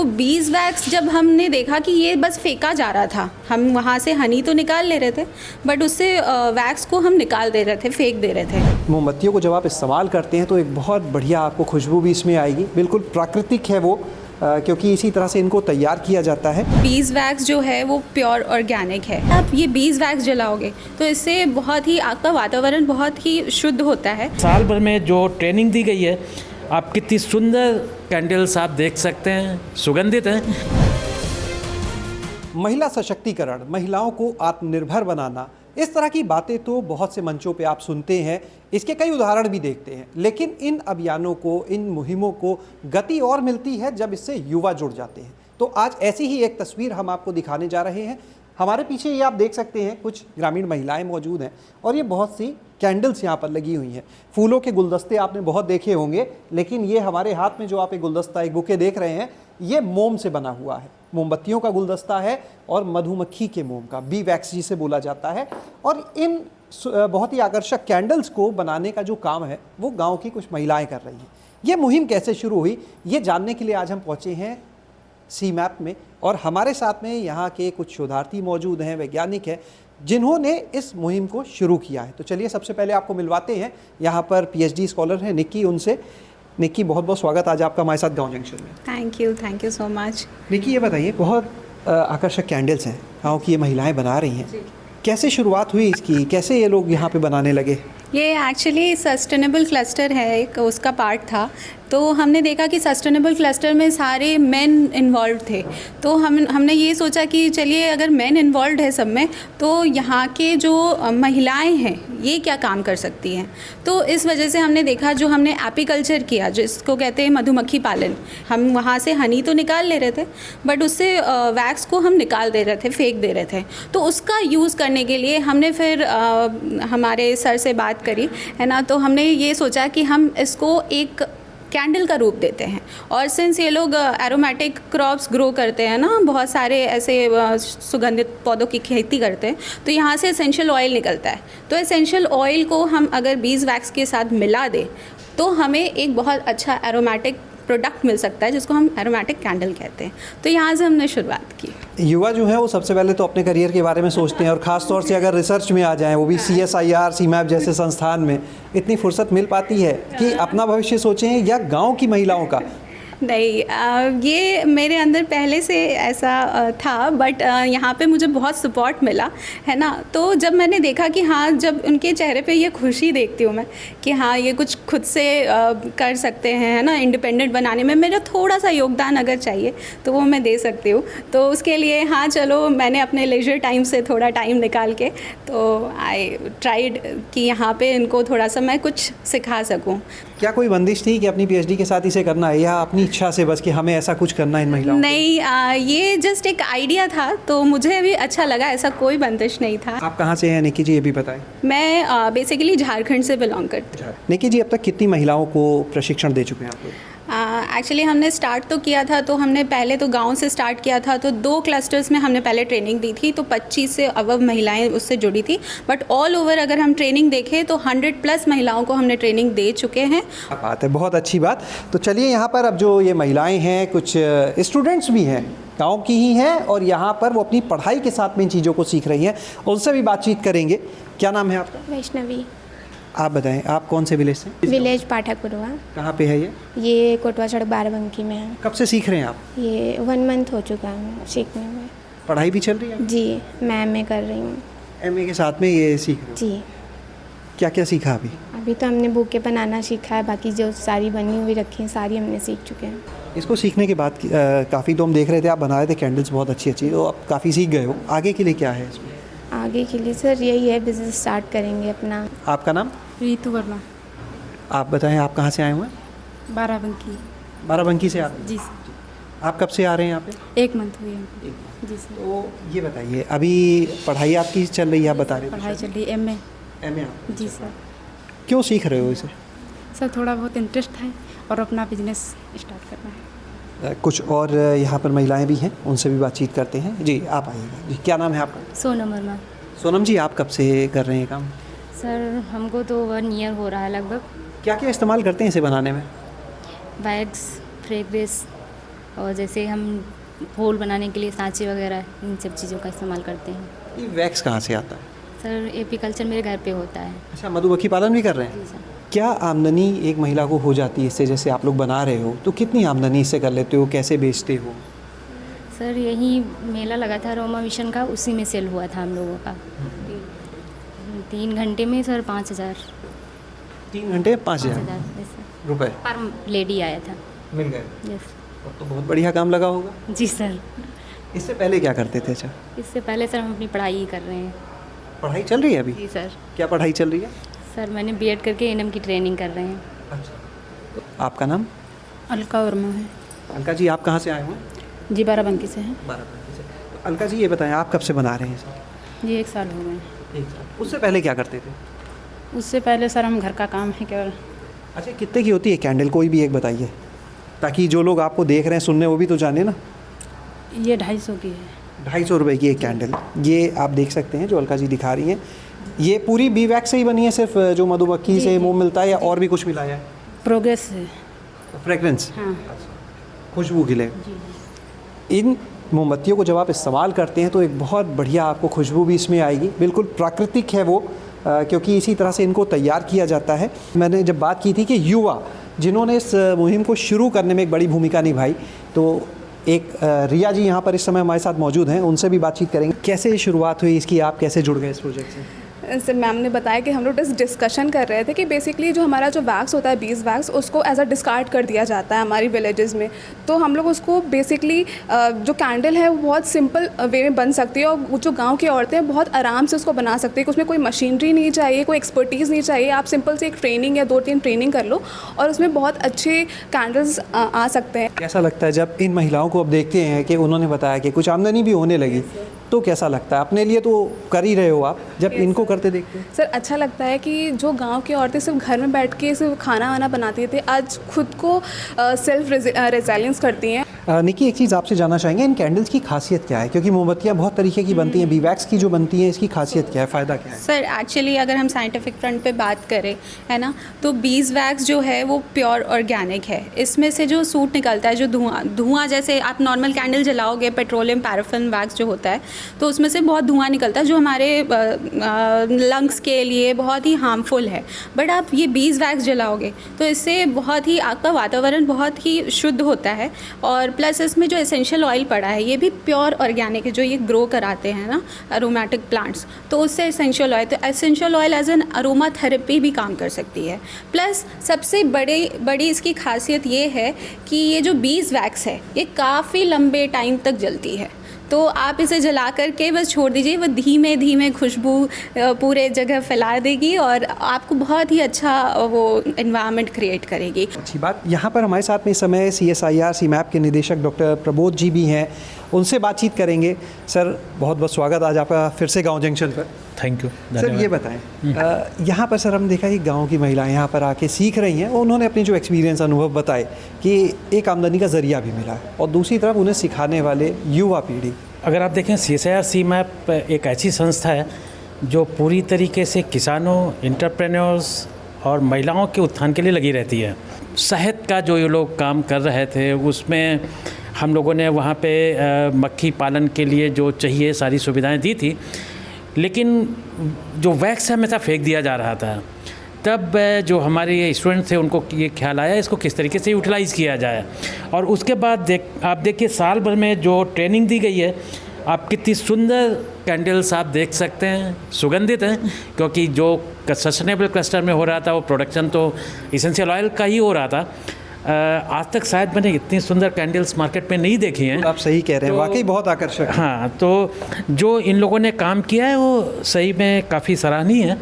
Bees wax जब हमने देखा कि ये बस फेंका जा रहा था, हम वहाँ से हनी तो निकाल ले रहे थे बट उससे वैक्स को हम निकाल दे रहे थे, फेंक दे रहे थे। मोमबत्तियों को जब आप इस्तेमाल करते हैं तो एक बहुत बढ़िया आपको खुशबू भी इसमें आएगी, बिल्कुल प्राकृतिक है वो, क्योंकि इसी तरह से इनको तैयार किया जाता है। बीज वैक्स जो है वो प्योर ऑर्गेनिक है। आप ये बीज वैक्स जलाओगे तो इससे बहुत ही आपका वातावरण बहुत ही शुद्ध होता है। साल भर में जो ट्रेनिंग दी गई है, आप कितनी सुंदर कैंडल्स आप देख सकते हैं, सुगंधित हैं। महिला सशक्तिकरण, महिलाओं को आत्मनिर्भर बनाना, इस तरह की बातें तो बहुत से मंचों पे आप सुनते हैं, इसके कई उदाहरण भी देखते हैं, लेकिन इन अभियानों को, इन मुहिमों को गति और मिलती है जब इससे युवा जुड़ जाते हैं। तो आज ऐसी ही एक तस्वीर हम आपको दिखाने जा रहे हैं। हमारे पीछे ये आप देख सकते हैं कुछ ग्रामीण महिलाएं मौजूद हैं और ये बहुत सी कैंडल्स यहाँ पर लगी हुई हैं। फूलों के गुलदस्ते आपने बहुत देखे होंगे, लेकिन ये हमारे हाथ में जो आप एक गुलदस्ता, एक बुके देख रहे हैं, ये मोम से बना हुआ है। मोमबत्तियों का गुलदस्ता है और मधुमक्खी के मोम का, बी वैक्स जिसे बोला जाता है। और इन बहुत ही आकर्षक कैंडल्स को बनाने का जो काम है वो गाँव की कुछ महिलाएँ कर रही हैं। ये मुहिम कैसे शुरू हुई, ये जानने के लिए आज हम पहुँचे हैं CMAP में, और हमारे साथ में यहाँ के कुछ शोधार्थी मौजूद हैं, वैज्ञानिक हैं, जिन्होंने इस मुहिम को शुरू किया है। तो चलिए सबसे पहले आपको मिलवाते हैं, यहाँ पर PhD स्कॉलर हैं निक्की, उनसे। निक्की, बहुत बहुत स्वागत आज आपका हमारे साथ गाँव जंक्शन में। Thank you so much. Nikki, ये बताइए, बहुत आकर्षक कैंडल्स हैं, गाँव की ये महिलाएँ बना रही हैं, कैसे शुरुआत हुई इसकी, कैसे ये लोग यहाँ पे बनाने लगे? ये एक्चुअली सस्टेनेबल क्लस्टर है, एक उसका पार्ट था। तो हमने देखा कि सस्टेनेबल क्लस्टर में सारे मेन इन्वॉल्व थे, तो हमने ये सोचा कि चलिए अगर मेन इन्वॉल्व है सब में, तो यहाँ के जो महिलाएं हैं ये क्या काम कर सकती हैं। तो इस वजह से हमने देखा, जो हमने एपीकल्चर किया, जिसको कहते हैं मधुमक्खी पालन, हम वहाँ से हनी तो निकाल ले रहे थे बट उससे वैक्स को हम निकाल दे रहे थे, फेंक दे रहे थे। तो उसका यूज़ करने के लिए हमने फिर हमारे सर से बात करी, है ना। तो हमने ये सोचा कि हम इसको एक कैंडल का रूप देते हैं। और सिंस ये लोग एरोमेटिक क्रॉप्स ग्रो करते हैं ना, बहुत सारे ऐसे सुगंधित पौधों की खेती करते हैं, तो यहाँ से एसेंशियल ऑयल निकलता है। तो एसेंशियल ऑयल को हम अगर बीज वैक्स के साथ मिला दें तो हमें एक बहुत अच्छा एरोमेटिक प्रोडक्ट मिल सकता है, जिसको हम एरोमेटिक कैंडल कहते हैं। तो यहाँ से हमने शुरुआत की। युवा जो है वो सबसे पहले तो अपने करियर के बारे में सोचते हैं, और ख़ास तौर से अगर रिसर्च में आ जाएं, वो भी CSIR, CMAP जैसे संस्थान में, इतनी फुर्सत मिल पाती है कि अपना भविष्य सोचें या गांव की महिलाओं का? नहीं, ये मेरे अंदर पहले से ऐसा था, बट यहाँ पे मुझे बहुत सपोर्ट मिला, है ना। तो जब मैंने देखा कि हाँ, जब उनके चेहरे पे ये खुशी देखती हूँ मैं कि हाँ, ये कुछ खुद से कर सकते हैं, है ना, इंडिपेंडेंट बनाने में मेरा थोड़ा सा योगदान अगर चाहिए तो वो मैं दे सकती हूँ। तो उसके लिए हाँ, चलो, मैंने अपने लेजर टाइम से थोड़ा टाइम निकाल के तो आई ट्राइड कि यहाँ पे इनको थोड़ा सा मैं कुछ सिखा सकूँ। क्या कोई बंदिश थी कि अपनी PhD के साथ इसे करना है, या अपनी इच्छा से बस कि हमें ऐसा कुछ करना है इन महिलाओं? नहीं, ये जस्ट एक आइडिया था, तो मुझे भी अच्छा लगा, ऐसा कोई बंदिश नहीं था। आप कहाँ से हैं निक्की जी, ये भी बताएं। मैं बेसिकली झारखंड से बिलोंग करती हूँ। निक्की जी, अब तक कितनी महिलाओं को प्रशिक्षण दे चुके हैं आप लोग? एक्चुअली हमने स्टार्ट तो किया था, तो हमने पहले तो गांव से स्टार्ट किया था, तो 2 क्लस्टर्स में हमने पहले ट्रेनिंग दी थी, तो 25 से अबव महिलाएं उससे जुड़ी थी। बट ऑल ओवर अगर हम ट्रेनिंग देखें तो 100+ महिलाओं को हमने ट्रेनिंग दे चुके हैं। बात है, बहुत अच्छी बात। तो चलिए, यहाँ पर अब जो ये महिलाएं हैं, कुछ स्टूडेंट्स भी हैं, गांव की ही हैं, और यहाँ पर वो अपनी पढ़ाई के साथ में इन चीज़ों को सीख रही हैं, उनसे भी बातचीत करेंगे। क्या नाम है आपका? वैष्णवी। आप बताएं, आप कौन से विलेज से? विलेज पाठाकुरवा। कहाँ पे है ये? ये कोटवा सड़क बाराबंकी में है। कब से सीख रहे हैं आप? ये 1 मंथ हो चुका है सीखने में। पढ़ाई भी चल रही है? जी, मैं MA कर रही हूँ। MA के साथ में ये सीख रहे हैं? जी। क्या क्या सीखा अभी? अभी तो हमने बुके बनाना सीखा है, बाकी जो सारी बनी हुई रखी हैं सारी हमने सीख चुके हैं। इसको सीखने के बाद काफ़ी तो हम देख रहे थे, आप बना रहे थे कैंडल्स बहुत अच्छी अच्छी, तो आप काफ़ी सीख गए हो। आगे के लिए क्या है इसमें? आगे के लिए सर यही है, बिजनेस स्टार्ट करेंगे अपना। आपका नाम? रीतू वर्मा। आप बताएं, आप कहाँ से आए हुए हैं? बाराबंकी। बाराबंकी से आप? जी सर। आप कब से आ रहे हैं यहाँ पे? 1 मंथ हुए हैं। जी सर। तो ये बताइए, अभी पढ़ाई आपकी चल रही है, आप बता रहे थे? पढ़ाई चल रही है, MA। MA आप? जी सर। क्यों सीख रहे हो इसे? सर थोड़ा बहुत इंटरेस्ट है और अपना बिजनेस स्टार्ट करना है। कुछ और यहाँ पर महिलाएं भी हैं, उनसे भी बातचीत करते हैं। जी, आप आइएगा। जी, क्या नाम है आपका? सोनम वर्मा। सोनम जी, आप कब से कर रहे हैं काम? सर हमको तो 1 ईयर हो रहा है लगभग। क्या क्या इस्तेमाल करते हैं इसे बनाने में? वैक्स, फ्रेग्रेंस, और जैसे हम फूल बनाने के लिए सांचे वगैरह इन सब चीज़ों का इस्तेमाल करते हैं। ये वैक्स कहाँ से आता है? सर एपीकल्चर मेरे घर पे होता है। अच्छा, मधुमक्खी पालन भी कर रहे हैं? जी सर। क्या आमदनी एक महिला को हो जाती है इससे? जैसे आप लोग बना रहे हो तो कितनी आमदनी इससे कर लेते हो, कैसे बेचते हो? सर यही मेला लगा था रोमा मिशन का, उसी में सेल हुआ था हम लोगों का। 3 घंटे में सर 5,000 3 घंटे 5,000 ऐसा रुपए पर लेडी आया था। मिल गए? यस। तो बहुत बढ़िया काम लगा होगा। जी सर। इससे पहले क्या करते थे? अच्छा, इससे पहले सर हम अपनी पढ़ाई ही कर रहे हैं। पढ़ाई चल रही है अभी? जी सर। क्या पढ़ाई चल रही है? सर मैंने बीएड करके एनएम की ट्रेनिंग कर रहे हैं। अच्छा, आपका नाम? अलका वर्मा है अलका जी, आप कहाँ से आए हुए? जी, बाराबंकी से है। बाराबंकी से। तो अलका जी, ये बताएं आप कब से बना रहे हैं सर? जी 1 साल हो गए। 1 साल। उससे पहले क्या करते थे? उससे पहले सर हम घर का काम है केवल। अच्छा, कितने की होती है कैंडल? कोई भी एक बताइए ताकि जो लोग आपको देख रहे हैं, सुनने, वो भी तो जाने ना। ये 250 की है। 250 रुपये की एक कैंडल। ये आप देख सकते हैं जो अलका जी दिखा रही हैं। ये पूरी बी वैक्स से ही बनी है, सिर्फ जो मधुमक्खी से मोम मिलता है, या और भी कुछ मिलाया है? प्रोग्रेस है। फ्रेगरेंस, हाँ। खुशबू के लिए। इन मोमबत्तियों को जब आप इस्तेमाल करते हैं तो एक बहुत बढ़िया आपको खुशबू भी इसमें आएगी। बिल्कुल प्राकृतिक है वो, क्योंकि इसी तरह से इनको तैयार किया जाता है। मैंने जब बात की थी कि युवा जिन्होंने इस मुहिम को शुरू करने में एक बड़ी भूमिका निभाई, तो एक रिया जी यहाँ पर इस समय हमारे साथ मौजूद हैं, उनसे भी बातचीत करेंगे। कैसे शुरुआत हुई इसकी, आप कैसे जुड़ गए इस प्रोजेक्ट से? सर मैम ने बताया कि हम लोग डिस्कशन कर रहे थे कि बेसिकली जो हमारा जो वैक्स होता है, बीज वैक्स, उसको एज अ डिस्कार्ड कर दिया जाता है हमारी विलेजेस में। तो हम लोग उसको बेसिकली जो कैंडल है वो बहुत सिंपल वे में बन सकती है, और जो गांव की औरतें हैं बहुत आराम से उसको बना सकती है। उसमें कोई मशीनरी नहीं चाहिए, कोई एक्सपर्टीज़ नहीं चाहिए। आप सिंपल से एक ट्रेनिंग या 2-3 ट्रेनिंग कर लो और उसमें बहुत अच्छे कैंडल्स आ सकते हैं। कैसा लगता है जब इन महिलाओं को अब देखते हैं कि उन्होंने बताया कि कुछ आमदनी भी होने लगी, तो कैसा लगता है? अपने लिए तो कर ही रहे हो आप, जब इनको करते देखते हैं? सर अच्छा लगता है कि जो गांव की औरतें सिर्फ घर में बैठ के सिर्फ खाना वाना बनाती थी, आज खुद को सेल्फ रेजिलियंस करती हैं। निकी, एक चीज़ आपसे जानना चाहेंगे, इन कैंडल्स की खासियत क्या है? क्योंकि मोमबत्तियाँ बहुत तरीके की बनती हैं, बी वैक्स की जो बनती हैं, इसकी खासियत क्या है, फ़ायदा क्या है? सर एक्चुअली अगर हम साइंटिफिक फ्रंट पे बात करें, है ना, तो बीज वैक्स जो है वो प्योर ऑर्गेनिक है। इसमें से जो सूट निकलता है, जो धुआं जैसे आप नॉर्मल कैंडल जलाओगे, पेट्रोलियम पैराफिन वैक्स जो होता है, तो उसमें से बहुत धुआं निकलता है जो हमारे लंग्स के लिए बहुत ही हार्मफुल है। बट आप ये बीज वैक्स जलाओगे तो इससे बहुत ही आपका वातावरण बहुत ही शुद्ध होता है, और प्लस इसमें जो एसेंशियल ऑयल पड़ा है ये भी प्योर ऑर्गेनिक है, जो ये ग्रो कराते हैं ना अरोमेटिक प्लांट्स, तो उससे एसेंशियल ऑयल, तो essential oil as an aroma therapy भी काम कर सकती है। प्लस सबसे बड़ी इसकी खासियत ये है कि ये जो बीज वैक्स है ये काफ़ी लंबे टाइम तक जलती है। तो आप इसे जला करके बस छोड़ दीजिए, वो धीमे धीमे खुशबू पूरे जगह फैला देगी और आपको बहुत ही अच्छा वो एनवायरनमेंट क्रिएट करेगी। अच्छी बात। यहाँ पर हमारे साथ में इस समय CSIR CMAP के निदेशक डॉक्टर प्रबोध जी भी हैं, उनसे बातचीत करेंगे। सर बहुत बहुत स्वागत आज आपका फिर से गांव जंक्शन पर। Thank you. सर ये बताएं, यहाँ पर सर हम देखा कि गांव की महिलाएं यहाँ पर आके सीख रही हैं, उन्होंने अपने जो एक्सपीरियंस अनुभव बताए कि एक आमदनी का ज़रिया भी मिला है, और दूसरी तरफ उन्हें सिखाने वाले युवा पीढ़ी। अगर आप देखें CSIR CMAP एक ऐसी संस्था है जो पूरी तरीके से किसानों, एंटरप्रेन्योर्स और महिलाओं के उत्थान के लिए लगी रहती है। शहद का जो ये लोग काम कर रहे थे उसमें हम लोगों ने वहाँ पे मक्खी पालन के लिए जो चाहिए सारी सुविधाएं दी थी, लेकिन जो वैक्स हमेशा फेंक दिया जा रहा था। तब जो हमारे स्टूडेंट थे उनको ये ख्याल आया इसको किस तरीके से यूटिलाइज़ किया जाए, और उसके बाद आप देखिए साल भर में जो ट्रेनिंग दी गई है, आप कितनी सुंदर कैंडल्स आप देख सकते हैं, सुगंधित हैं, क्योंकि जो सस्टेनेबल क्लस्टर में हो रहा था वो प्रोडक्शन तो इसेंशियल ऑयल का ही हो रहा था। आज तक शायद मैंने इतनी सुंदर कैंडल्स मार्केट में नहीं देखी हैं। आप सही कह रहे हैं, वाकई बहुत आकर्षक है। हाँ, तो जो इन लोगों ने काम किया है वो सही में काफ़ी सराहनीय है।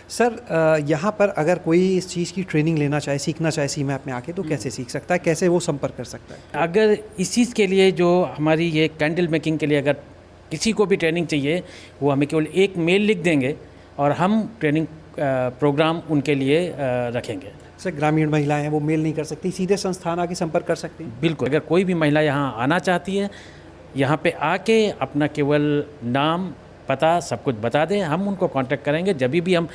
सर यहाँ पर अगर कोई इस चीज़ की ट्रेनिंग लेना चाहे, सीखना चाहे CMAP में आके, तो कैसे सीख सकता है, कैसे वो संपर्क कर सकता है? अगर इस चीज़ के लिए जो हमारी ये कैंडल मेकिंग के लिए अगर किसी को भी ट्रेनिंग चाहिए, वो हमें केवल एक मेल लिख देंगे और हम ट्रेनिंग प्रोग्राम उनके लिए रखेंगे। सर ग्रामीण महिलाएं हैं, वो मेल नहीं कर सकती, सीधे संस्थान आके संपर्क कर सकती हैं? बिल्कुल, अगर कोई भी महिला यहाँ आना चाहती है, यहाँ पे आके अपना केवल नाम, पता सब कुछ बता दें, हम उनको कांटेक्ट करेंगे। जब भी हम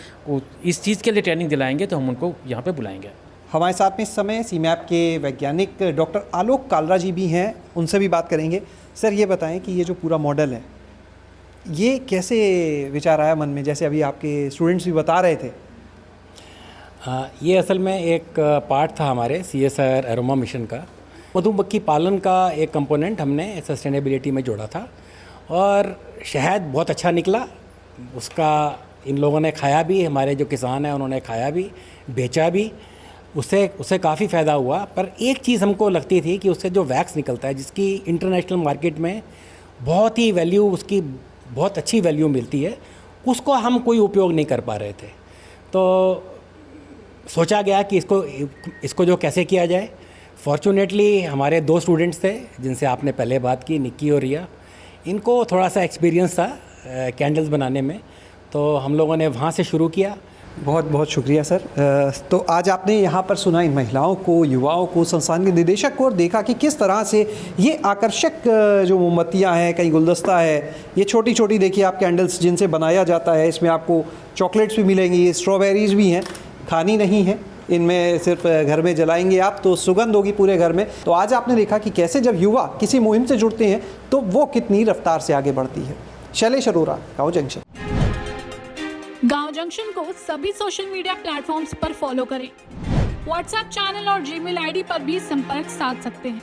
इस चीज़ के लिए ट्रेनिंग दिलाएंगे तो हम उनको यहाँ पे बुलाएंगे। हमारे साथ में इस समय सीमैप के वैज्ञानिक डॉक्टर आलोक कालरा जी भी हैं, उनसे भी बात करेंगे। सर ये बताएं कि ये जो पूरा मॉडल है, ये कैसे विचार आया मन में, जैसे अभी आपके स्टूडेंट्स भी बता रहे थे? ये असल में एक पार्ट था हमारे CSR एरोमा मिशन का। मधुमक्खी पालन का एक कंपोनेंट हमने सस्टेनेबिलिटी में जोड़ा था और शहद बहुत अच्छा निकला। उसका इन लोगों ने खाया भी, हमारे जो किसान हैं उन्होंने खाया भी, बेचा भी, उससे काफ़ी फ़ायदा हुआ। पर एक चीज़ हमको लगती थी कि उससे जो वैक्स निकलता है, जिसकी इंटरनेशनल मार्केट में बहुत ही वैल्यू, उसकी बहुत अच्छी वैल्यू मिलती है, उसको हम कोई उपयोग नहीं कर पा रहे थे। तो सोचा गया कि इसको जो कैसे किया जाए। फॉर्चुनेटली हमारे 2 स्टूडेंट्स थे जिनसे आपने पहले बात की, निक्की और रिया। इनको थोड़ा सा एक्सपीरियंस था कैंडल्स बनाने में, तो हम लोगों ने वहाँ से शुरू किया। बहुत बहुत शुक्रिया सर। तो आज आपने यहाँ पर सुना इन महिलाओं को, युवाओं को, संस्थान के निदेशक को, और देखा कि किस तरह से ये आकर्षक जो मोमबत्तियाँ हैं, कहीं गुलदस्ता है, ये छोटी छोटी देखिए आप कैंडल्स जिनसे बनाया जाता है। इसमें आपको चॉकलेट्स भी मिलेंगी, स्ट्रॉबेरीज़ भी हैं, खानी नहीं है, इनमें सिर्फ घर में जलाएंगे आप तो सुगंध होगी पूरे घर में। तो आज आपने देखा कि कैसे जब युवा किसी मुहिम से जुड़ते हैं तो वो कितनी रफ्तार से आगे बढ़ती है। शैलेश अरोरा, गाँव जंक्शन। गांव जंक्शन को सभी सोशल मीडिया प्लेटफॉर्म्स पर फॉलो करें। व्हाट्सएप चैनल और जीमेल आईडी पर भी संपर्क साध सकते हैं।